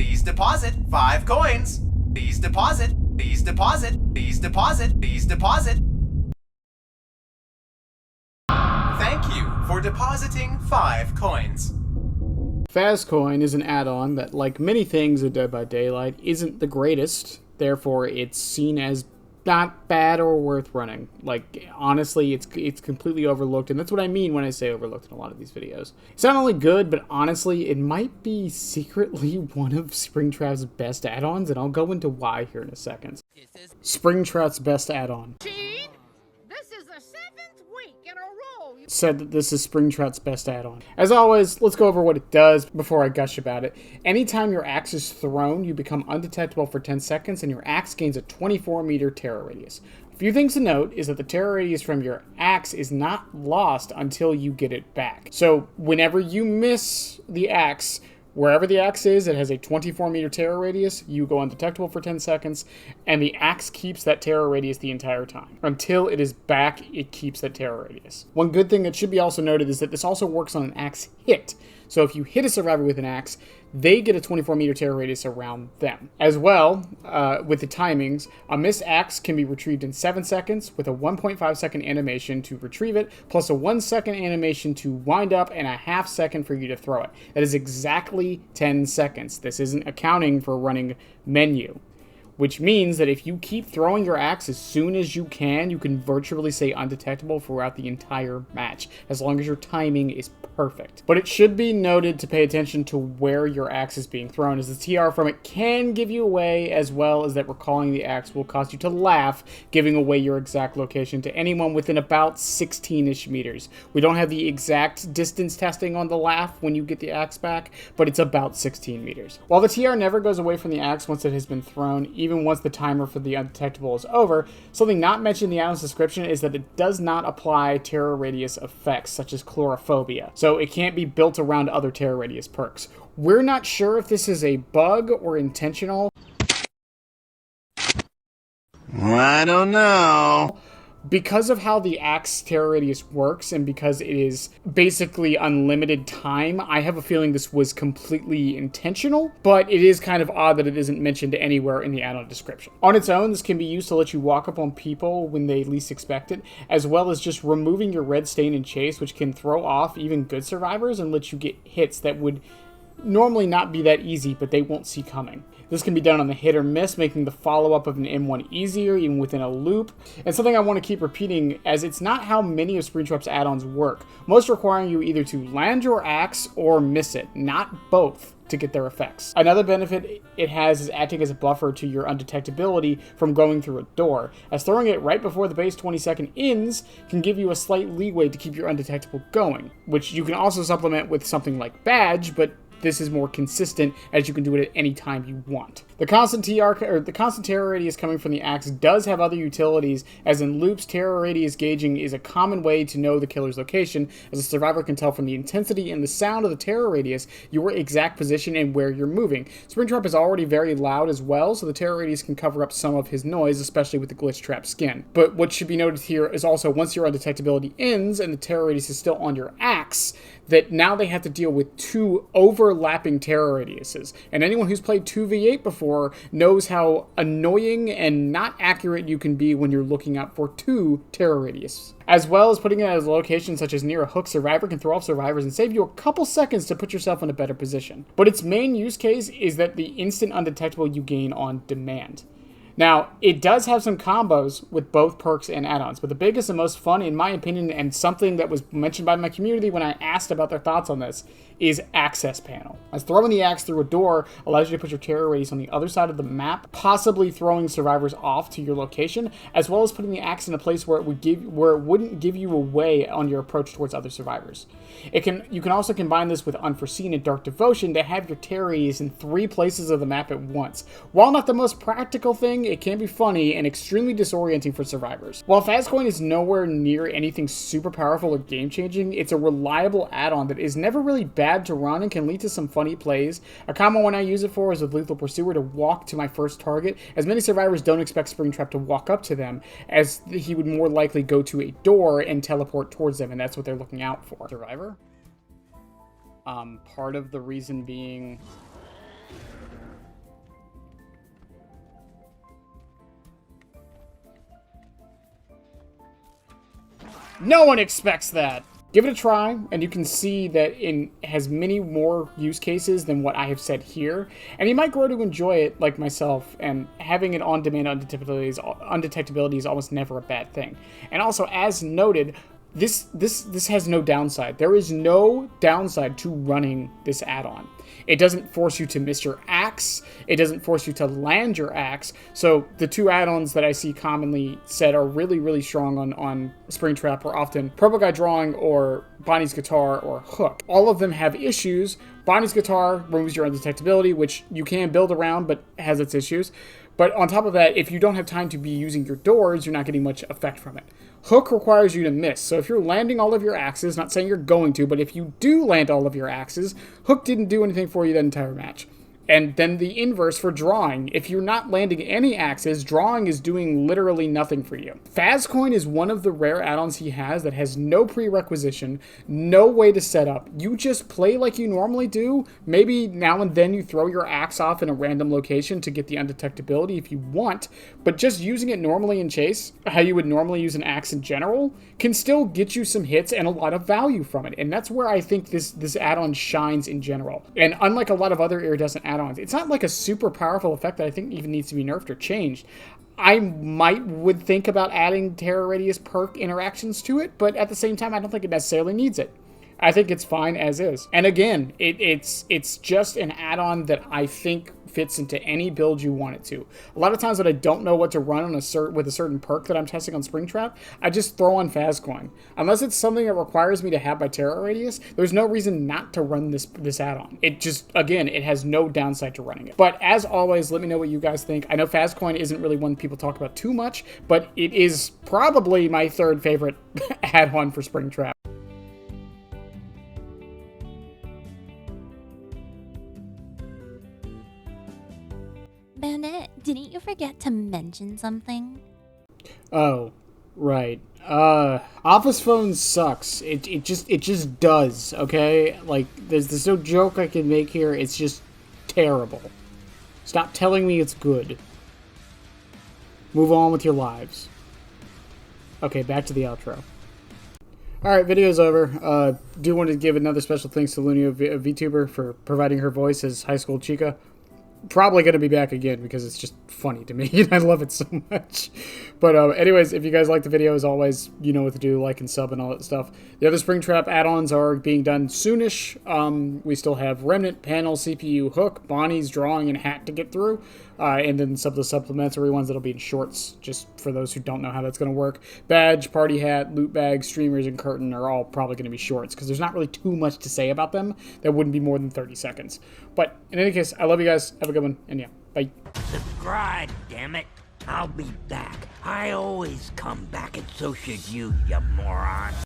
Please deposit 5 coins. Please deposit. Please deposit. Please deposit. Please deposit. Thank you for depositing 5 coins. Fazcoin is an add-on that, like many things in Dead by Daylight, isn't the greatest. Therefore, it's seen as not bad or worth running. Like, honestly, it's completely overlooked, and that's what I mean when I say overlooked in a lot of these videos. It's not only good, but honestly, it might be secretly one of Springtrap's best add-ons, and I'll go into why here in a second. Springtrap's best add-on. This is the 7th week in a row Said that this is Springtrap's best add-on. As always, let's go over what it does before I gush about it. Anytime your axe is thrown, you become undetectable for 10 seconds, and your axe gains a 24-meter terror radius. A few things to note is that the terror radius from your axe is not lost until you get it back. So whenever you miss the axe, wherever the axe is, it has a 24-meter terror radius, you go undetectable for 10 seconds, and the axe keeps that terror radius the entire time. Until it is back, it keeps that terror radius. One good thing that should be also noted is that this also works on an axe hit. So if you hit a survivor with an axe, they get a 24-meter terror radius around them. As well, with the timings, a missed axe can be retrieved in 7 seconds with a 1.5-second animation to retrieve it, plus a 1-second animation to wind up and a half-second for you to throw it. That is exactly 10 seconds. This isn't accounting for running menu, which means that if you keep throwing your axe as soon as you can virtually stay undetectable throughout the entire match, as long as your timing is perfect. But it should be noted to pay attention to where your axe is being thrown, as the TR from it can give you away, as well as that recalling the axe will cause you to laugh, giving away your exact location to anyone within about 16-ish meters. We don't have the exact distance testing on the laugh when you get the axe back, but it's about 16 meters. While the TR never goes away from the axe once it has been thrown, even once the timer for the undetectable is over, something not mentioned in the add-on's description is that it does not apply terror radius effects such as chlorophobia, so it can't be built around other terror radius perks. We're not sure if this is a bug or intentional. I don't know. Because of how the axe terror radius works, and because it is basically unlimited time, I have a feeling this was completely intentional, but it is kind of odd that it isn't mentioned anywhere in the add-on description. On its own, this can be used to let you walk up on people when they least expect it, as well as just removing your red stain and chase, which can throw off even good survivors and let you get hits that would normally not be that easy, but they won't see coming. This can be done on the hit or miss, making the follow-up of an M1 easier, even within a loop. And something I want to keep repeating, as it's not how many of Springtrap's add-ons work, most requiring you either to land your axe or miss it, not both, to get their effects. Another benefit it has is acting as a buffer to your undetectability from going through a door, as throwing it right before the base 20-second ends can give you a slight leeway to keep your undetectable going, which you can also supplement with something like Badge, but this is more consistent, as you can do it at any time you want. The constant terror radius coming from the axe does have other utilities, as in loops, terror radius gauging is a common way to know the killer's location, as a survivor can tell from the intensity and the sound of the terror radius your exact position and where you're moving. Springtrap is already very loud as well, so the terror radius can cover up some of his noise, especially with the glitch trap skin. But what should be noted here is also once your undetectability ends and the terror radius is still on your axe, that now they have to deal with 2 overlapping terror radiuses. And anyone who's played 2v8 before knows how annoying and not accurate you can be when you're looking out for 2 terror radiuses. As well as putting it at a location such as near a hook survivor can throw off survivors and save you a couple seconds to put yourself in a better position. But its main use case is that the instant undetectable you gain on demand. Now, it does have some combos with both perks and add-ons, but the biggest and most fun, in my opinion, and something that was mentioned by my community when I asked about their thoughts on this, is Access Panel. As throwing the axe through a door allows you to put your terror radius on the other side of the map, possibly throwing survivors off to your location, as well as putting the axe in a place where it wouldn't give you away on your approach towards other survivors. You can also combine this with Unforeseen and Dark Devotion to have your terror radius in 3 places of the map at once. While not the most practical thing, it can be funny and extremely disorienting for survivors. While Fazcoin is nowhere near anything super powerful or game-changing, it's a reliable add-on that is never really bad to run and can lead to some funny plays. A common one I use it for is with Lethal Pursuer to walk to my first target, as many survivors don't expect Springtrap to walk up to them, as he would more likely go to a door and teleport towards them, and that's what they're looking out for. Survivor? Part of the reason being No one expects that. Give it a try, and you can see that it has many more use cases than what I have said here, and you might grow to enjoy it like myself, and having it on-demand undetectability is almost never a bad thing. And also, as noted, this has no downside. There is no downside to running this add-on. It doesn't force you to miss your axe. It doesn't force you to land your axe. So the two add-ons that I see commonly said are really, really strong on Springtrap are often Purple Guy Drawing or Bonnie's Guitar or Hook. All of them have issues. Bonnie's Guitar removes your undetectability, which you can build around, but has its issues. But on top of that, if you don't have time to be using your doors, you're not getting much effect from it. Hook requires you to miss, so if you're landing all of your axes, not saying you're going to, but if you do land all of your axes, Hook didn't do anything for you that entire match. And then the inverse for drawing. If you're not landing any axes, drawing is doing literally nothing for you. Fazcoin is one of the rare add-ons he has that has no prerequisition, no way to set up. You just play like you normally do. Maybe now and then you throw your axe off in a random location to get the undetectability if you want, but just using it normally in chase, how you would normally use an axe in general, can still get you some hits and a lot of value from it. And that's where I think this add-on shines in general. And unlike a lot of other iridescent add-ons, it's not like a super powerful effect that I think even needs to be nerfed or changed. I would think about adding Terror Radius perk interactions to it, but at the same time, I don't think it necessarily needs it. I think it's fine as is. And again, it's just an add-on that I think fits into any build you want it to. A lot of times when I don't know what to run on with a certain perk that I'm testing on Springtrap, I just throw on Fazcoin. Unless it's something that requires me to have my Terror Radius, there's no reason not to run this add-on. It just, again, it has no downside to running it. But as always, let me know what you guys think. I know Fazcoin isn't really one people talk about too much, but it is probably my third favorite add-on for Springtrap. Bandit, didn't you forget to mention something? Oh, right. Office phone sucks. It just does, okay? Like, there's no joke I can make here. It's just terrible. Stop telling me it's good. Move on with your lives. Okay, back to the outro. Alright, video's over. Do want to give another special thanks to Lunio, a VTuber, for providing her voice as High School Chica. Probably going to be back again because it's just funny to me and I love it so much. But anyways, if you guys like the video, as always, you know what to do, like and sub and all that stuff. The other Springtrap add-ons are being done soonish. We still have Remnant, Panel, CPU, Hook, Bonnie's Drawing, and Hat to get through. And then some of the supplementary ones that'll be in shorts, just for those who don't know how that's going to work. Badge, Party Hat, Loot Bag, Streamers, and Curtain are all probably going to be shorts because there's not really too much to say about them that wouldn't be more than 30 seconds. But in any case, I love you guys. Have a good one. And yeah, bye. Subscribe, damn it. I'll be back. I always come back, and so should you, you moron.